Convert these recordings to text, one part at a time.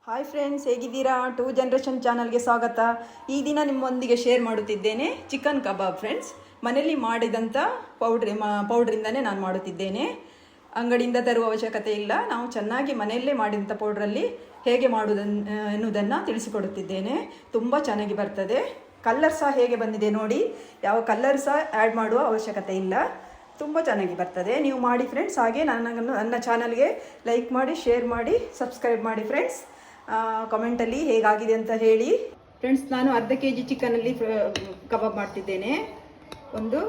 Hi friends, ಹೇಗಿದ್ದೀರಾ? Two generation ಚಾನಲ್ಗೆ ಸ್ವಾಗತ. ಈ ದಿನ ನಿಮ್ಮೊಂದಿಗೆ ಶೇರ್ ಮಾಡುತ್ತಿದ್ದೇನೆ ಚಿಕನ್ ಕಬಾಬ್. ಫ್ರೆಂಡ್ಸ್, ಮನೆಯಲ್ಲಿ ಮಾಡಿದಂಥ ಪೌಡ್ರಿಂದನೇ ನಾನು ಮಾಡುತ್ತಿದ್ದೇನೆ. ಅಂಗಡಿಯಿಂದ ತರುವ ಅವಶ್ಯಕತೆ ಇಲ್ಲ. ನಾವು ಚೆನ್ನಾಗಿ ಮನೆಯಲ್ಲೇ ಮಾಡಿದಂಥ ಪೌಡ್ರಲ್ಲಿ ಹೇಗೆ ಎನ್ನುವುದನ್ನು ತಿಳಿಸಿಕೊಡುತ್ತಿದ್ದೇನೆ. ತುಂಬ ಚೆನ್ನಾಗಿ ಬರ್ತದೆ. ಕಲ್ಲರ್ ಸಹ ಹೇಗೆ ಬಂದಿದೆ ನೋಡಿ. ಯಾವ ಕಲ್ಲರ್ ಸಹ ಆ್ಯಡ್ ಮಾಡುವ ಅವಶ್ಯಕತೆ ಇಲ್ಲ. ತುಂಬ ಚೆನ್ನಾಗಿ ಬರ್ತದೆ. ನೀವು ಮಾಡಿ ಫ್ರೆಂಡ್ಸ್. ಹಾಗೆ ನನ್ನ ಚಾನಲ್ಗೆ ಲೈಕ್ ಮಾಡಿ, ಶೇರ್ ಮಾಡಿ, ಸಬ್ಸ್ಕ್ರೈಬ್ ಮಾಡಿ ಫ್ರೆಂಡ್ಸ್. ಕಮೆಂಟಲ್ಲಿ ಹೇಗಾಗಿದೆ ಅಂತ ಹೇಳಿ ಫ್ರೆಂಡ್ಸ್. ನಾನು ಅರ್ಧ kg ಚಿಕನಲ್ಲಿ ಕಬಾಬ್ ಮಾಡ್ತಿದ್ದೇನೆ. 2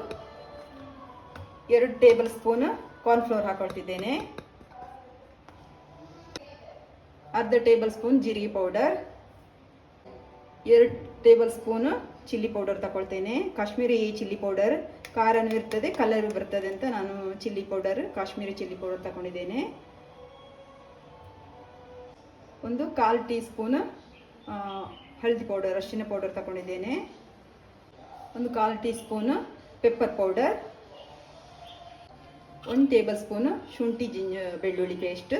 ಟೇಬಲ್ ಸ್ಪೂನ್ ಕಾರ್ನ್ಫ್ಲೋರ್ ಹಾಕೊಳ್ತಿದ್ದೇನೆ. ಅರ್ಧ ಟೇಬಲ್ ಸ್ಪೂನ್ ಜೀರಿಗೆ powder, 2 table spoon chilli powder ತಗೊಳ್ತೇನೆ. ಕಾಶ್ಮೀರಿ ಚಿಲ್ಲಿ ಪೌಡರ್ ಖಾರನೂ ಇರ್ತದೆ, ಕಲರ್ ಬರ್ತದೆ ಅಂತ ನಾನು ಕಾಶ್ಮೀರಿ ಚಿಲ್ಲಿ ಪೌಡರ್ ತಗೊಂಡಿದ್ದೇನೆ. 1/4 ಟೀ ಸ್ಪೂನ್ ಹಳದಿ ಪೌಡರ್, ಅರಿಶಿನ ಪೌಡರ್ ತಗೊಂಡಿದ್ದೇನೆ. 1/4 tea spoon pepper powder, 1 table spoon ಶುಂಠಿ ಬೆಳ್ಳುಳ್ಳಿ ಪೇಸ್ಟ್,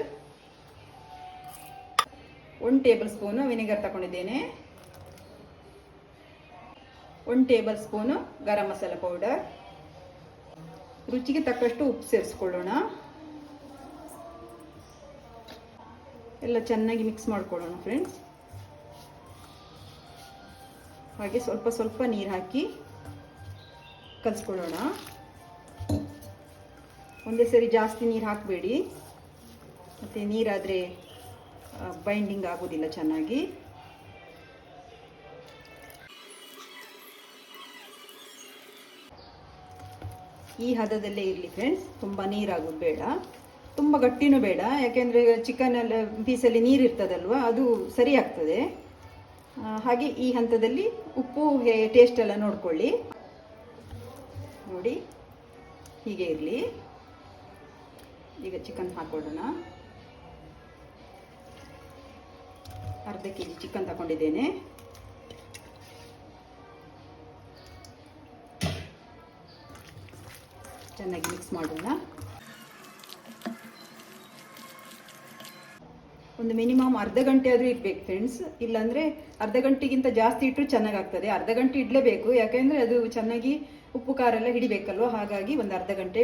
1 ಟೇಬಲ್ ಸ್ಪೂನ್ ವಿನೆಗರ್ ತಗೊಂಡಿದ್ದೇನೆ. 1 table spoon garam masala powder. ರುಚಿಗೆ ತಕ್ಕಷ್ಟು ಉಪ್ಪು ಸೇರಿಸ್ಕೊಳ್ಳೋಣ. ಎಲ್ಲ ಚೆನ್ನಾಗಿ ಮಿಕ್ಸ್ ಮಾಡ್ಕೊಳ್ಳೋಣ ಫ್ರೆಂಡ್ಸ್. ಹಾಗೆ ಸ್ವಲ್ಪ ಸ್ವಲ್ಪ ನೀರು ಹಾಕಿ ಕಲಿಸ್ಕೊಳ್ಳೋಣ. ಒಂದೇ ಸರಿ ಜಾಸ್ತಿ ನೀರು ಹಾಕಬೇಡಿ, ಮತ್ತು ನೀರಾದರೆ ಬೈಂಡಿಂಗ್ ಆಗೋದಿಲ್ಲ ಚೆನ್ನಾಗಿ. ಈ ಹದದಲ್ಲೇ ಇರಲಿ ಫ್ರೆಂಡ್ಸ್. ತುಂಬ ನೀರಾಗೋದು ಬೇಡ, ತುಂಬ ಗಟ್ಟಿನೂ ಬೇಡ. ಯಾಕೆಂದರೆ ಚಿಕನ್ ಪೀಸಲ್ಲಿ ನೀರು ಇರ್ತದಲ್ವ, ಅದು ಸರಿ ಆಗ್ತದೆ. ಹಾಗೆ ಈ ಹಂತದಲ್ಲಿ ಉಪ್ಪು ಟೇಸ್ಟ್ ಎಲ್ಲ ನೋಡ್ಕೊಳ್ಳಿ. ನೋಡಿ, ಹೀಗೆ ಇರಲಿ. ಈಗ ಚಿಕನ್ ಹಾಕೊಳ್ಳೋಣ. ಅರ್ಧ kg ಚಿಕನ್ ತಗೊಂಡಿದ್ದೇನೆ. ಚೆನ್ನಾಗಿ ಮಿಕ್ಸ್ ಮಾಡೋಣ. ಒಂದು ಮಿನಿಮಮ್ ಅರ್ಧ ಗಂಟೆ ಆದರೂ ಇರಬೇಕು ಫ್ರೆಂಡ್ಸ್. ಇಲ್ಲಾಂದರೆ ಅರ್ಧ ಗಂಟೆಗಿಂತ ಜಾಸ್ತಿ ಇಟ್ಟರು ಚೆನ್ನಾಗಾಗ್ತದೆ. ಅರ್ಧ ಗಂಟೆ ಇಡಲೇಬೇಕು, ಯಾಕೆಂದರೆ ಅದು ಚೆನ್ನಾಗಿ ಉಪ್ಪು ಖಾರ ಎಲ್ಲ ಹಿಡಿಬೇಕಲ್ವ. ಹಾಗಾಗಿ ಒಂದು ಅರ್ಧ ಗಂಟೆ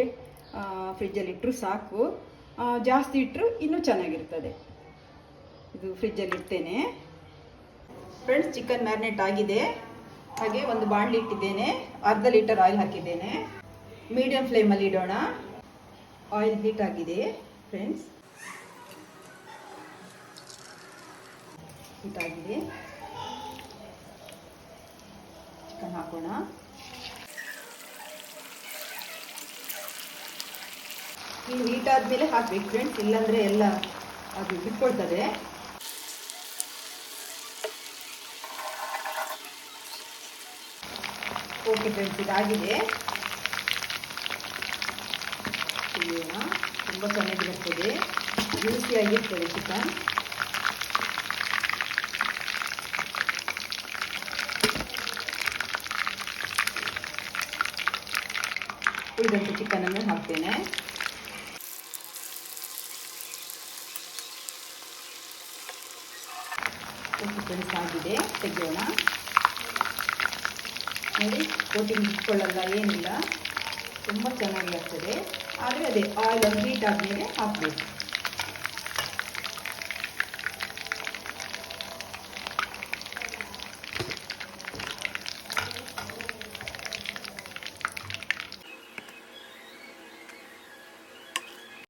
ಫ್ರಿಜ್ಜಲ್ಲಿ ಇಟ್ಟರು ಸಾಕು. ಜಾಸ್ತಿ ಇಟ್ಟರು ಇನ್ನೂ ಚೆನ್ನಾಗಿರ್ತದೆ. ಇದು ಫ್ರಿಜ್ಜಲ್ಲಿ ಇಡ್ತೇನೆ ಫ್ರೆಂಡ್ಸ್. ಚಿಕನ್ ಮ್ಯಾರಿನೇಟ್ ಆಗಿದೆ. ಹಾಗೆ ಒಂದು ಬಾಣಲಿ ಇಟ್ಟಿದ್ದೇನೆ. ಅರ್ಧ ಲೀಟರ್ ಆಯಿಲ್ ಹಾಕಿದ್ದೇನೆ. ಮೀಡಿಯಂ ಫ್ಲೇಮಲ್ಲಿ ಇಡೋಣ. ಆಯಿಲ್ ಹೀಟ್ ಆಗಿದೆ ಫ್ರೆಂಡ್ಸ್. ಹೀಟ್ ಆಗಿದೆ. ಚಿಕನ್ ಹಾಕೋಣ. ನೀವು ಹೀಟ್ ಆದಮೇಲೆ ಹಾಕಬೇಕು ಫ್ರೆಂಡ್ಸ್, ಇಲ್ಲಾಂದರೆ ಎಲ್ಲ ಅದು ಬಿಟ್ಕೊಳ್ತದೆ. ಓಕೆ ಫ್ರೆಂಡ್ಸ್, ಇದಾಗಿದೆ. ತಿಳಿಯೋಣ. ತುಂಬ ಚೆನ್ನಾಗಿ ಬರ್ತದೆ, ಜ್ಯೂಸಿಯಾಗಿರ್ತದೆ ಚಿಕನ್. ಉಳಿದಂಥ ಚಿಕನನ್ನು ಹಾಕ್ತೇನೆ. ಫ್ರೆಂಡ್ಸ್ ಆಗಿದೆ, ತೆಗೆಯೋಣ. ನೋಡಿ, ಕೋಟಿಂಗ್ ಇಟ್ಕೊಳ್ಳಲ್ಲ, ಏನಿಲ್ಲ, ತುಂಬ ಚೆನ್ನಾಗಿ ಆಗ್ತದೆ. ಆದರೆ ಅದೇ ಆಯಿಲ್ ಹೀಟ್ ಆದಮೇಲೆ ಹಾಕಬೇಕು.